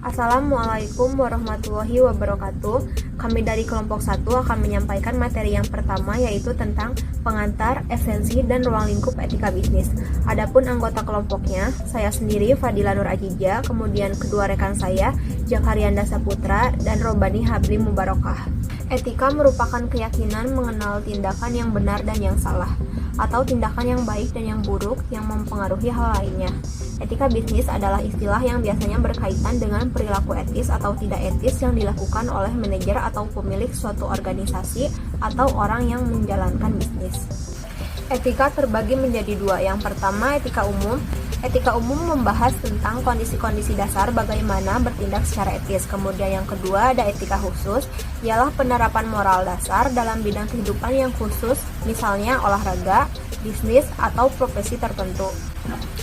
Assalamualaikum warahmatullahi wabarakatuh. Kami dari kelompok 1 akan menyampaikan materi yang pertama, yaitu tentang pengantar, esensi, dan ruang lingkup etika bisnis. Adapun anggota kelompoknya, saya sendiri Fadila Nur Ajija, kemudian kedua rekan saya Jakarianda Saputra dan Robani Habli Mubarokah. Etika merupakan keyakinan mengenal tindakan yang benar dan yang salah, atau tindakan yang baik dan yang buruk yang mempengaruhi hal lainnya. Etika bisnis adalah istilah yang biasanya berkaitan dengan perilaku etis atau tidak etis yang dilakukan oleh manajer atau pemilik suatu organisasi atau orang yang menjalankan bisnis. Etika terbagi menjadi dua. Yang pertama, etika umum. Etika umum membahas tentang kondisi-kondisi dasar bagaimana bertindak secara etis. Kemudian yang kedua ada etika khusus, ialah penerapan moral dasar dalam bidang kehidupan yang khusus, misalnya olahraga, bisnis, atau profesi tertentu.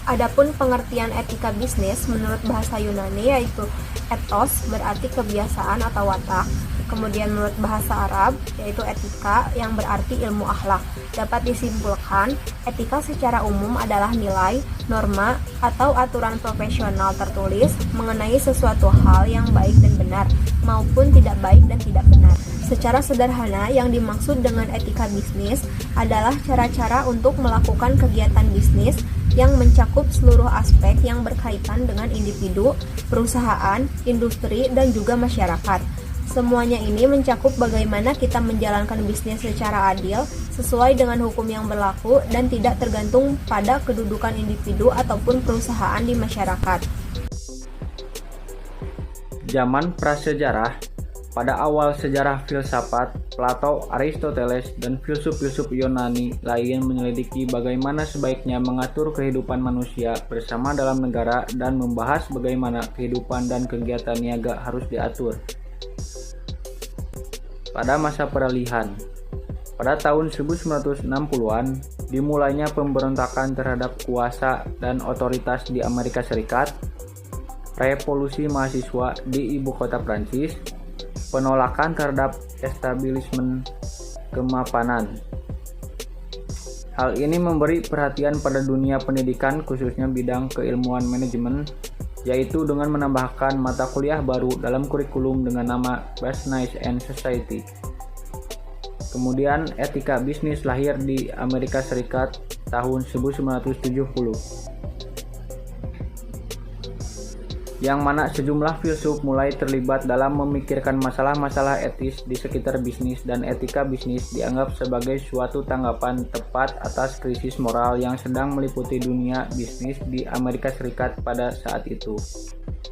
Adapun pengertian etika bisnis menurut bahasa Yunani yaitu ethos, berarti kebiasaan atau watak. Kemudian menurut bahasa Arab yaitu etika yang berarti ilmu akhlak. Dapat disimpulkan, etika secara umum adalah nilai, norma, atau aturan profesional tertulis mengenai sesuatu hal yang baik dan benar maupun tidak baik dan tidak benar. Secara sederhana, yang dimaksud dengan etika bisnis adalah cara-cara untuk melakukan kegiatan bisnis yang mencakup seluruh aspek yang berkaitan dengan individu, perusahaan, industri, dan juga masyarakat. Semuanya ini mencakup bagaimana kita menjalankan bisnis secara adil, sesuai dengan hukum yang berlaku, dan tidak tergantung pada kedudukan individu ataupun perusahaan di masyarakat. Zaman prasejarah, pada awal sejarah filsafat, Plato, Aristoteles, dan filsuf-filsuf Yunani lain menyelidiki bagaimana sebaiknya mengatur kehidupan manusia bersama dalam negara dan membahas bagaimana kehidupan dan kegiatan niaga harus diatur. Pada masa peralihan, pada tahun 1960-an, dimulainya pemberontakan terhadap kuasa dan otoritas di Amerika Serikat, revolusi mahasiswa di ibu kota Prancis, penolakan terhadap establishment kemapanan. Hal ini memberi perhatian pada dunia pendidikan, khususnya bidang keilmuan manajemen, yaitu dengan menambahkan mata kuliah baru dalam kurikulum dengan nama Business and Society. Kemudian etika bisnis lahir di Amerika Serikat tahun 1970, yang mana sejumlah filsuf mulai terlibat dalam memikirkan masalah-masalah etis di sekitar bisnis, dan etika bisnis dianggap sebagai suatu tanggapan tepat atas krisis moral yang sedang meliputi dunia bisnis di Amerika Serikat pada saat itu.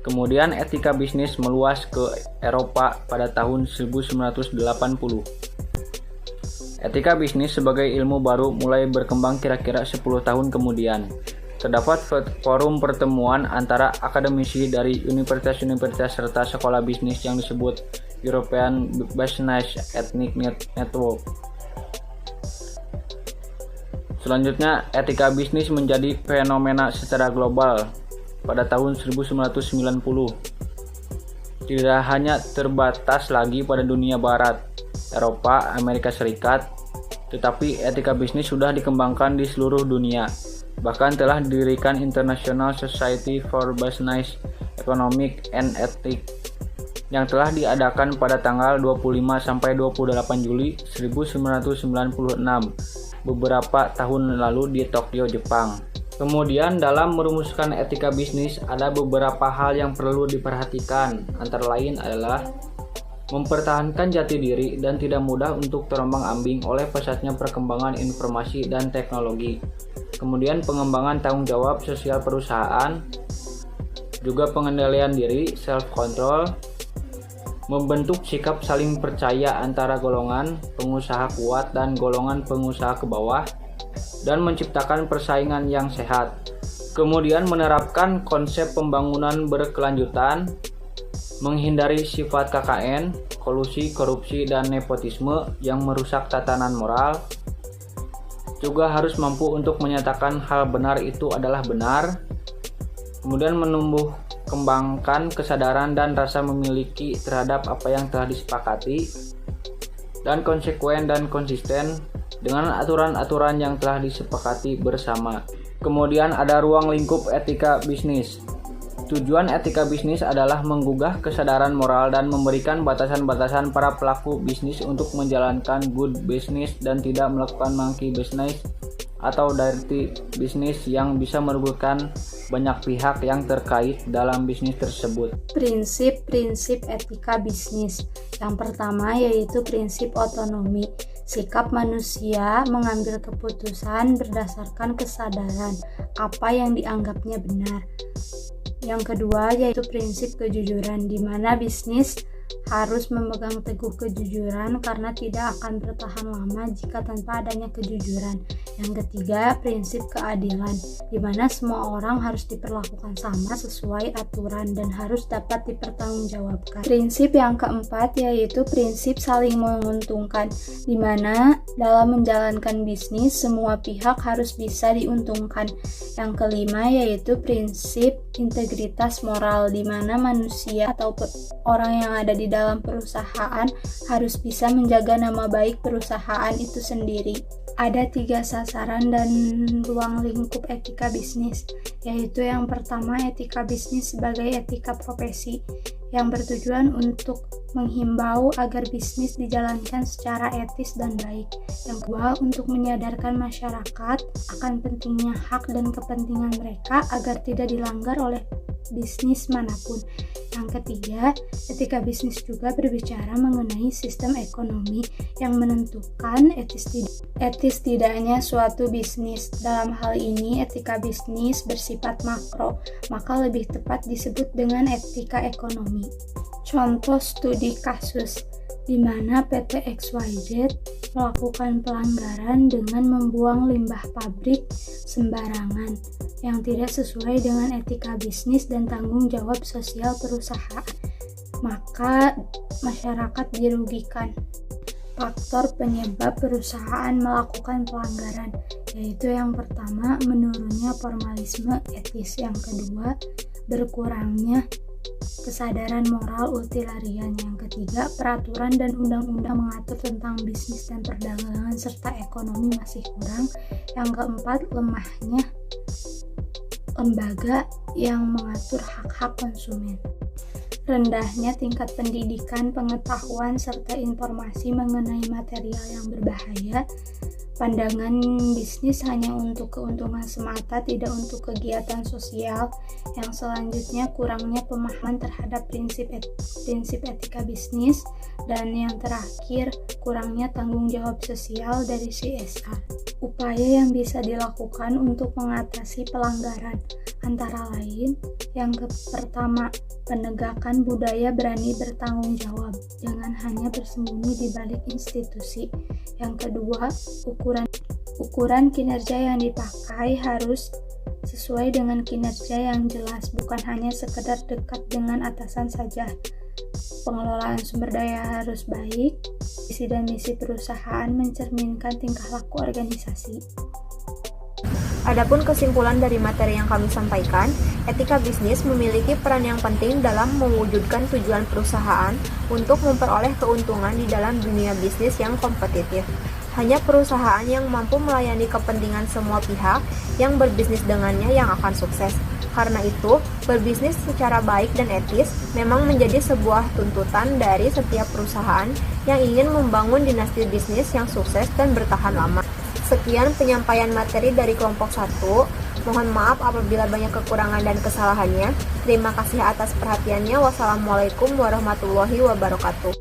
Kemudian etika bisnis meluas ke Eropa pada tahun 1980. Etika bisnis sebagai ilmu baru mulai berkembang kira-kira 10 tahun kemudian. Terdapat forum pertemuan antara akademisi dari universitas-universitas serta sekolah bisnis yang disebut European Business Ethnic Network. Selanjutnya, etika bisnis menjadi fenomena secara global pada tahun 1990. Tidak hanya terbatas lagi pada dunia barat, Eropa, Amerika Serikat, tetapi etika bisnis sudah dikembangkan di seluruh dunia. Bahkan telah didirikan International Society for Business Economics and Ethics yang telah diadakan pada tanggal 25 sampai 28 Juli 1996, beberapa tahun lalu di Tokyo, Jepang. Kemudian dalam merumuskan etika bisnis ada beberapa hal yang perlu diperhatikan, antara lain adalah mempertahankan jati diri dan tidak mudah untuk terombang-ambing oleh pesatnya perkembangan informasi dan teknologi. Kemudian pengembangan tanggung jawab sosial perusahaan, juga pengendalian diri, self-control, membentuk sikap saling percaya antara golongan pengusaha kuat dan golongan pengusaha ke bawah, dan menciptakan persaingan yang sehat. Kemudian menerapkan konsep pembangunan berkelanjutan, menghindari sifat KKN, kolusi, korupsi, dan nepotisme yang merusak tatanan moral. Juga harus mampu untuk menyatakan hal benar itu adalah benar. Kemudian menumbuh kembangkan kesadaran dan rasa memiliki terhadap apa yang telah disepakati, dan konsekuen dan konsisten dengan aturan-aturan yang telah disepakati bersama. Kemudian ada ruang lingkup etika bisnis. Tujuan etika bisnis adalah menggugah kesadaran moral dan memberikan batasan-batasan para pelaku bisnis untuk menjalankan good business dan tidak melakukan monkey business atau dirty business yang bisa merugikan banyak pihak yang terkait dalam bisnis tersebut. Prinsip-prinsip etika bisnis. Yang pertama yaitu prinsip otonomi. Sikap manusia mengambil keputusan berdasarkan kesadaran apa yang dianggapnya benar. Yang kedua yaitu prinsip kejujuran, di mana bisnis harus memegang teguh kejujuran karena tidak akan bertahan lama jika tanpa adanya kejujuran. Yang ketiga, prinsip keadilan, di mana semua orang harus diperlakukan sama sesuai aturan dan harus dapat dipertanggungjawabkan. Prinsip yang keempat yaitu prinsip saling menguntungkan, di mana dalam menjalankan bisnis semua pihak harus bisa diuntungkan. Yang kelima yaitu prinsip integritas moral, di mana manusia atau orang yang ada di dalam perusahaan harus bisa menjaga nama baik perusahaan itu sendiri. Ada 3 sasaran dan ruang lingkup etika bisnis, yaitu yang pertama etika bisnis sebagai etika profesi, yang bertujuan untuk menghimbau agar bisnis dijalankan secara etis dan baik. Yang kedua, untuk menyadarkan masyarakat akan pentingnya hak dan kepentingan mereka agar tidak dilanggar oleh bisnis manapun. Yang ketiga, etika bisnis juga berbicara mengenai sistem ekonomi yang menentukan etis tidaknya suatu bisnis. Dalam hal ini, etika bisnis bersifat makro, maka lebih tepat disebut dengan etika ekonomi. Contoh studi kasus di mana PT XYZ melakukan pelanggaran dengan membuang limbah pabrik sembarangan yang tidak sesuai dengan etika bisnis dan tanggung jawab sosial perusahaan, maka masyarakat dirugikan. Faktor penyebab perusahaan melakukan pelanggaran, yaitu yang pertama menurunnya formalisme etis, yang kedua berkurangnya kesadaran moral utilitarian, yang ketiga peraturan dan undang-undang mengatur tentang bisnis dan perdagangan serta ekonomi masih kurang, yang keempat lemahnya lembaga yang mengatur hak-hak konsumen. Rendahnya tingkat pendidikan, pengetahuan, serta informasi mengenai material yang berbahaya. Pandangan bisnis hanya untuk keuntungan semata, tidak untuk kegiatan sosial. Yang selanjutnya, kurangnya pemahaman terhadap prinsip etika bisnis. Dan yang terakhir, kurangnya tanggung jawab sosial dari CSR. Upaya yang bisa dilakukan untuk mengatasi pelanggaran antara lain, yang pertama, penegakan budaya berani bertanggung jawab, jangan hanya bersembunyi di balik institusi. Yang kedua, ukuran kinerja yang dipakai harus sesuai dengan kinerja yang jelas, bukan hanya sekedar dekat dengan atasan saja. Pengelolaan sumber daya harus baik, visi dan misi perusahaan mencerminkan tingkah laku organisasi. Adapun kesimpulan dari materi yang kami sampaikan, etika bisnis memiliki peran yang penting dalam mewujudkan tujuan perusahaan untuk memperoleh keuntungan di dalam dunia bisnis yang kompetitif. Hanya perusahaan yang mampu melayani kepentingan semua pihak yang berbisnis dengannya yang akan sukses. Karena itu, berbisnis secara baik dan etis memang menjadi sebuah tuntutan dari setiap perusahaan yang ingin membangun dinasti bisnis yang sukses dan bertahan lama. Sekian penyampaian materi dari kelompok 1. Mohon maaf apabila banyak kekurangan dan kesalahannya. Terima kasih atas perhatiannya. Wassalamualaikum warahmatullahi wabarakatuh.